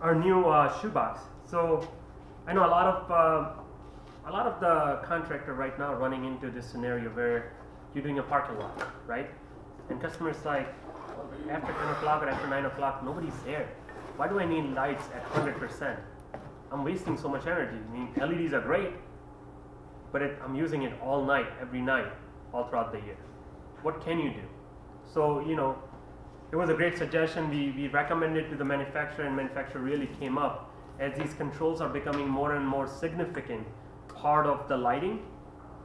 our new shoebox. So I know a lot of the contractor right now running into this scenario where you're doing a parking lot, right? And customers like after 10 o'clock or after 9 o'clock, nobody's there. Why do I need lights at 100%? I'm wasting so much energy. I mean, LEDs are great, but I'm using it all night, every night, all throughout the year. What can you do? So, it was a great suggestion. We recommended to the manufacturer, and manufacturer really came up as these controls are becoming more and more significant part of the lighting.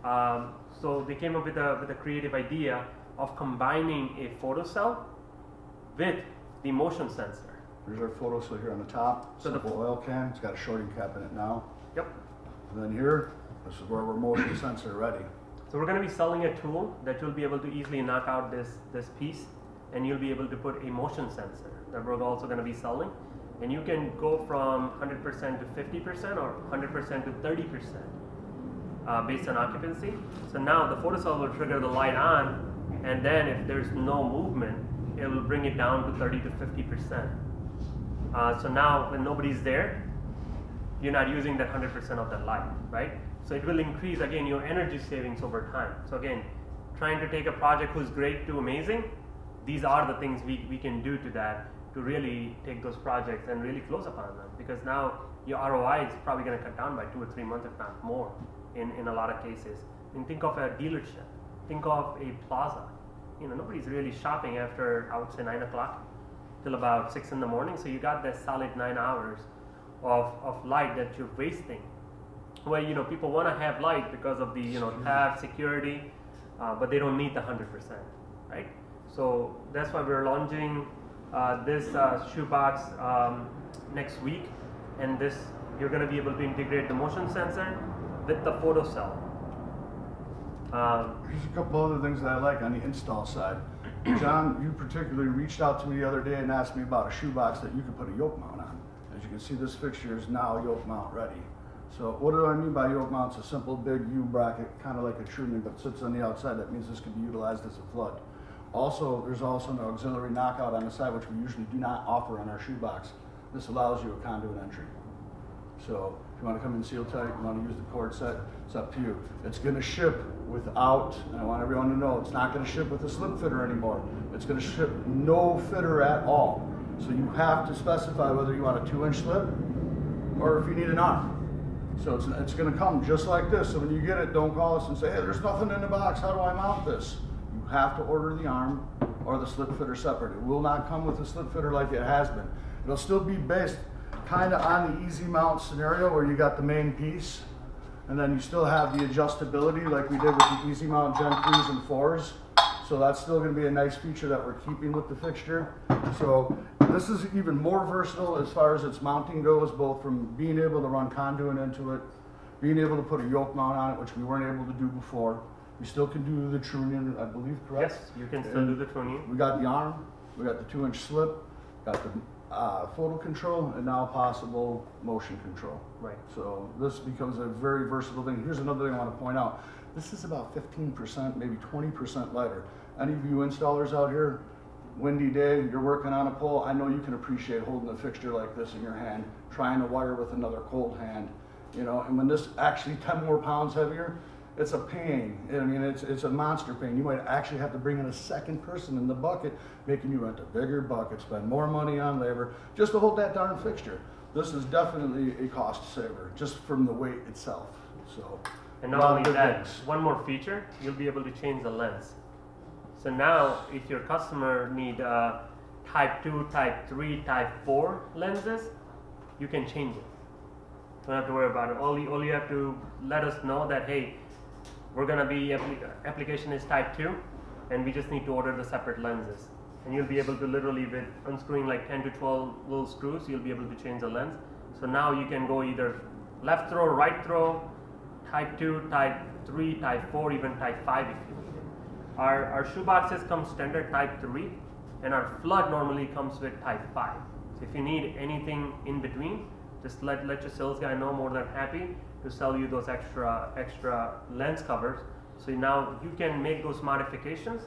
So they came up with a creative idea of combining a photocell with the motion sensor. There's our photocell here on the top. So simple oil can. It's got a shorting cap in it now. Yep. And then here, this is where we're motion sensor ready. So we're going to be selling a tool that you'll be able to easily knock out this piece, and you'll be able to put a motion sensor that we're also going to be selling. And you can go from 100% to 50% or 100% to 30% based on occupancy. So now the photocell will trigger the light on, and then if there's no movement, it will bring it down to 30 to 50%. So now when nobody's there, you're not using that 100% of that light, right? So it will increase, again, your energy savings over time. So again, trying to take a project who's great to amazing, these are the things we can do to that to really take those projects and really close upon them. Because now your ROI is probably going to cut down by 2 or 3 months, if not more, in a lot of cases. And think of a dealership. Think of a plaza. Nobody's really shopping after, I would say, 9 o'clock till about 6 in the morning. So you got that solid 9 hours of light that you're wasting. Where people want to have light because of the tab security, but they don't need the 100%, right? So that's why we're launching this shoebox next week, and you're going to be able to integrate the motion sensor with the photocell. There's a couple other things that I like on the install side. John, you particularly reached out to me the other day and asked me about a shoebox that you could put a yoke mount on. As you can see, this fixture is now yoke mount ready. So what do I mean by yoke mount? It's a simple big U bracket, kind of like a trunnion, but sits on the outside. That means this can be utilized as a flood. Also, there's also an auxiliary knockout on the side, which we usually do not offer on our shoebox. This allows you a conduit entry. So if you want to come in seal tight, you want to use the cord set, it's up to you. It's going to ship without, and I want everyone to know, it's not going to ship with a slip fitter anymore. It's going to ship no fitter at all. So you have to specify whether you want a 2-inch slip or if you need an arm. So it's going to come just like this. So when you get it, don't call us and say, hey, there's nothing in the box. How do I mount this? You have to order the arm or the slip fitter separate. It will not come with a slip fitter like it has been. It'll still be based kind of on the easy mount scenario where you got the main piece and then you still have the adjustability like we did with the easy mount Gen 3s and 4s. So that's still going to be a nice feature that we're keeping with the fixture. So this is even more versatile as far as its mounting goes, both from being able to run conduit into it, being able to put a yoke mount on it, which we weren't able to do before. We still can do the trunnion, I believe, correct? Yes, you can still do the trunnion. We got the arm, we got the 2-inch slip, got the photo control, and now possible motion control. Right. So this becomes a very versatile thing. Here's another thing I want to point out. This is about 15%, maybe 20% lighter. Any of you installers out here, windy day, you're working on a pole, I know you can appreciate holding a fixture like this in your hand, trying to wire with another cold hand, and when this actually 10 more pounds heavier, it's a pain. I mean, it's a monster pain. You might actually have to bring in a second person in the bucket, making you rent a bigger bucket, spend more money on labor, just to hold that darn fixture. This is definitely a cost saver, just from the weight itself. So, and not only that, one more feature, you'll be able to change the lens. So now, if your customer need type 2, type 3, type 4 lenses, you can change it. Don't have to worry about it. All you have to let us know that, hey, we're gonna be, application is type 2, and we just need to order the separate lenses. And you'll be able to literally, with unscrewing like 10 to 12 little screws, you'll be able to change the lens. So now you can go either left throw, right throw, type 2, type 3, type 4, even type 5 if you need it. Our shoeboxes come standard type 3, and our flood normally comes with type 5. So if you need anything in between, just let your sales guy know. More than happy to sell you those extra lens covers. So now you can make those modifications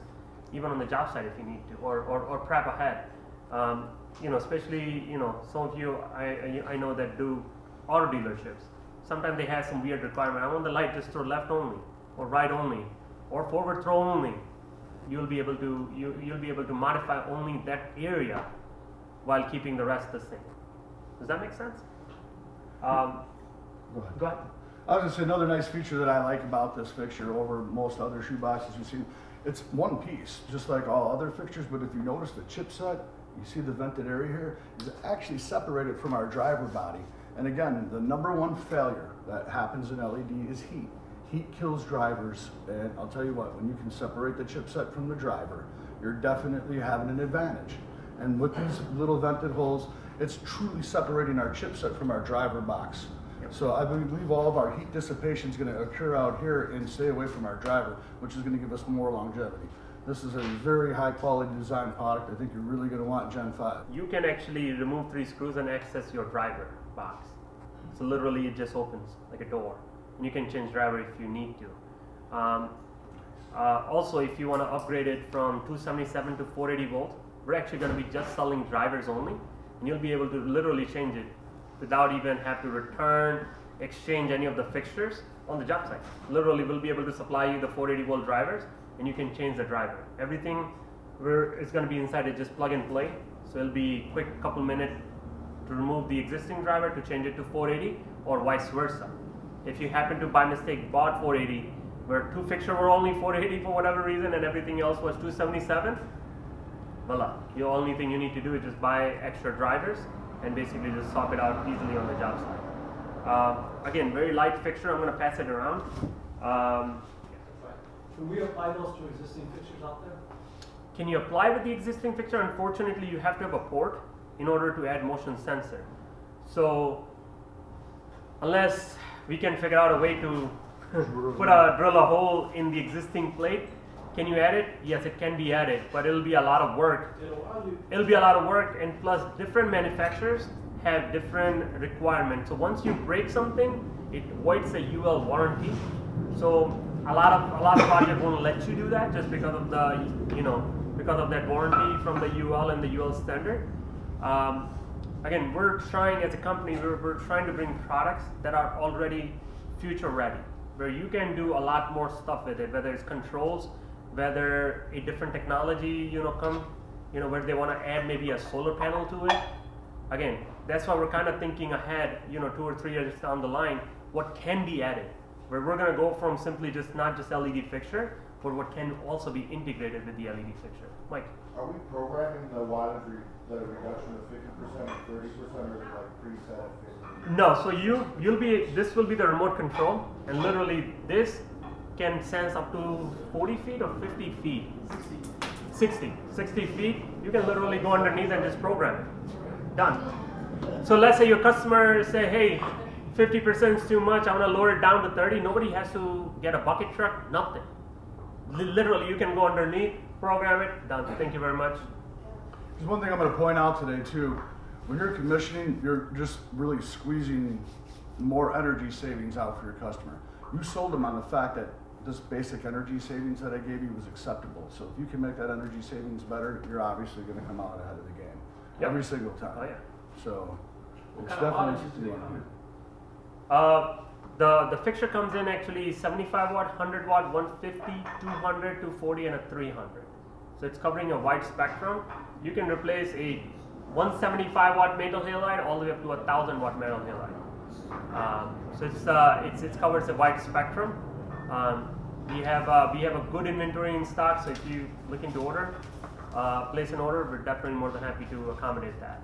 even on the job site if you need to, or prep ahead. Especially some of you I know that do auto dealerships. Sometimes they have some weird requirement. I want the light just throw left only, or right only, or forward throw only. You'll be able to modify only that area while keeping the rest the same. Does that make sense? Go ahead. I was gonna say another nice feature that I like about this fixture over most other shoeboxes you've seen. It's one piece, just like all other fixtures. But if you notice the chipset, you see the vented area here is actually separated from our driver body. And again, the number one failure that happens in LED is heat. Heat kills drivers, and I'll tell you what, when you can separate the chipset from the driver, you're definitely having an advantage. And with these little vented holes, it's truly separating our chipset from our driver box. So I believe all of our heat dissipation is going to occur out here and stay away from our driver, which is going to give us more longevity. This is a very high quality design product. I think you're really going to want Gen 5. You can actually remove 3 screws and access your driver box. So literally it just opens like a door. And you can change driver if you need to. Also, if you want to upgrade it from 277 to 480 volt, we're actually going to be just selling drivers only. And you'll be able to literally change it without even have to return, exchange any of the fixtures on the job site. Literally, we'll be able to supply you the 480 volt drivers, and you can change the driver. Everything is going to be inside it, just plug and play. So it'll be quick couple minutes to remove the existing driver to change it to 480, or vice versa. If you happen to by mistake bought 480, where 2 fixtures were only 480 for whatever reason, and everything else was 277, voila. The only thing you need to do is just buy extra drivers and basically just swap it out easily on the job site. Again, very light fixture. I'm going to pass it around. Can we apply those to existing fixtures out there? Can you apply with the existing fixture? Unfortunately, you have to have a port in order to add motion sensor. So unless we can figure out a way to drill a hole in the existing plate, can you add it? Yes, it can be added, but it'll be a lot of work. It'll be a lot of work, and plus different manufacturers have different requirements. So once you break something, it voids a UL warranty. So a lot of projects won't let you do that just because of the because of that warranty from the UL and the UL standard. Again, we're trying as a company, we're trying to bring products that are already future ready, where you can do a lot more stuff with it, whether it's controls, whether a different technology, where they want to add maybe a solar panel to it. Again, that's why we're kind of thinking ahead, 2 or 3 years down the line, what can be added, where we're going to go from simply not just LED fixture, but what can also be integrated with the LED fixture. Mike? Are we programming the wattage the reduction of 50% or 30%, or is it like preset at 50? No, so this will be the remote control, and literally this can sense up to 40 feet or 50 feet. 60 feet. You can literally go underneath and just program it. Done. So let's say your customer say, hey, 50% is too much, I want to lower it down to 30. Nobody has to get a bucket truck, nothing. Literally, you can go underneath, program it, done. Thank you very much. There's one thing I'm going to point out today too. When you're commissioning, you're just really squeezing more energy savings out for your customer. You sold them on the fact that this basic energy savings that I gave you was acceptable. So if you can make that energy savings better, you're obviously going to come out ahead of the game. Yep. Every single time. Oh yeah. So it's What kind of definitely wattage do they something. The fixture comes in actually 75 watt, 100 watt, 150, 200, 240, and a 300. So it's covering a wide spectrum. You can replace a 175 watt metal halide all the way up to a 1000 watt metal halide. So it covers a wide spectrum. We have a good inventory in stock. So if you looking to order, place an order, we're definitely more than happy to accommodate that.